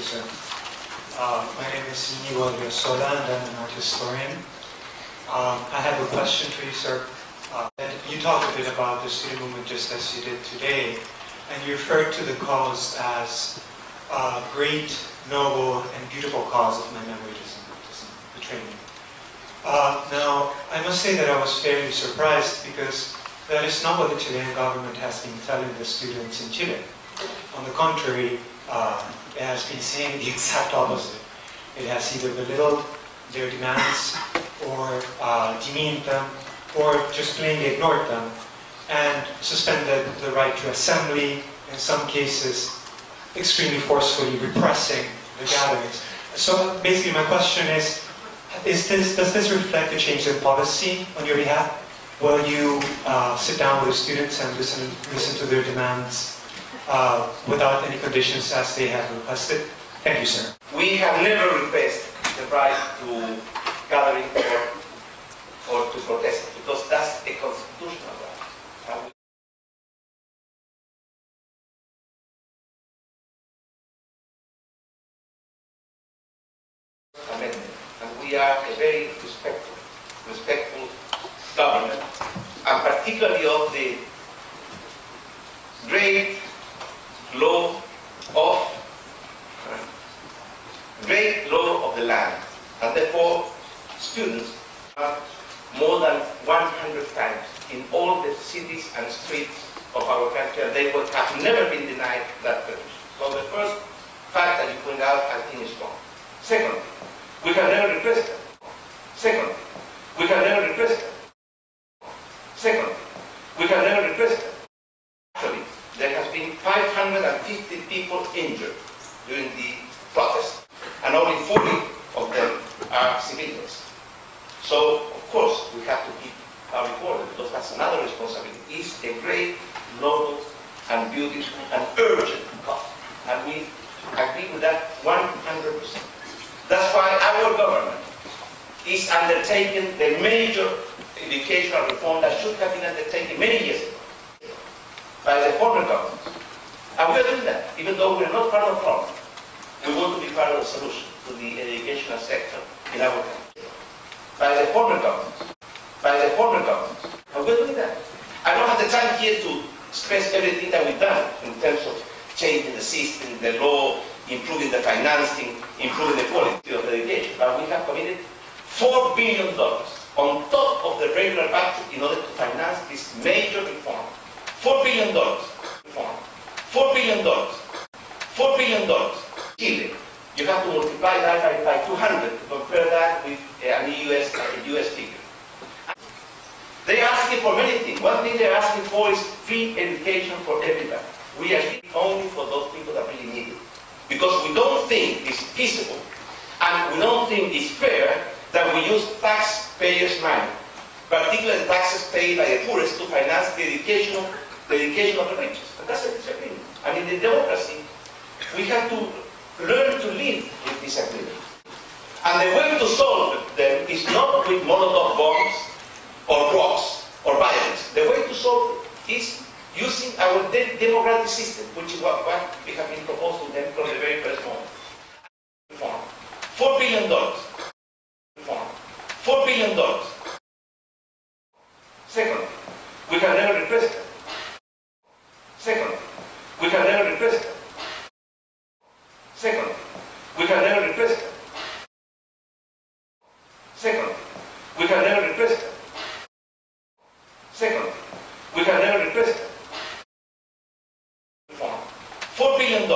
you, sir. My name is Inigo Sola, and I'm an art historian. I have a question for you, sir. You talked a bit about the student movement just as you did today, and you referred to the cause as a great, noble, and beautiful cause, if my memory doesn't betray me. Now, I must say that I was fairly surprised because that is not what the Chilean government has been telling the students in Chile. On the contrary, it has been saying the exact opposite. It has either belittled their demands or demeaned them or just plainly ignored them and suspended the right to assembly, in some cases extremely forcefully repressing the gatherings. So basically my question is does this reflect a change in policy on your behalf? Will you sit down with the students and listen to their demands without any conditions as they have requested? Thank you, sir. We have never requested the right to gathering or to protest because that's a constitutional right. Amendment. And we are a very respectful government, and particularly of the great law of the land, and therefore students are more than 100 times in all the cities and streets of our country, and they have never been denied that privilege. So the first fact that you point out, I think, is wrong. Second, we can never repress them. Second, we can never repress them. Second, we can never repress them. Actually, there has been 550 people injured during the protest, and only 40 of them are civilians. So, of course, we have to keep our record because that's another responsibility. It's a great, noble, and beautiful, and urgent cause. And we agree with that 100%. That's why our government is undertaking the major educational reform that should have been undertaken many years ago by the former government. And we are doing that, even though we are not part of the problem. We want to be part of the solution to the educational sector in our country. By the former government. And we are doing that. I don't have the time here to express everything that we've done in terms of changing the system, the law, improving the financing, improving the quality of the education. But we have committed $4 billion on top of the regular budget in order to finance this major reform. $4 billion. Reform. $4 billion. $4 billion. Chile. You have to multiply that by 200 to compare that with a US figure. They are asking for many things. One thing they're asking for is free education for everybody. We are speaking only for those people that really need it. Because we don't think it's feasible and we don't think it's fair that we use taxpayers' money, particularly taxes paid by the poorest, to finance the education of the richest. And that's a disagreement. And in the democracy, we have to learn to live with disagreement. And the way to solve them is not with Molotov bombs or rocks or violence. The way to solve it is using our democratic system, which is what we have been proposing them from the very first moment. Reform. $4 billion. Reform. $4 billion. Second, we can never repress them. Second, we can never repress them. Second, we can never repress them. Second, we can never repress them. Second, we can never repress them. $4 billion.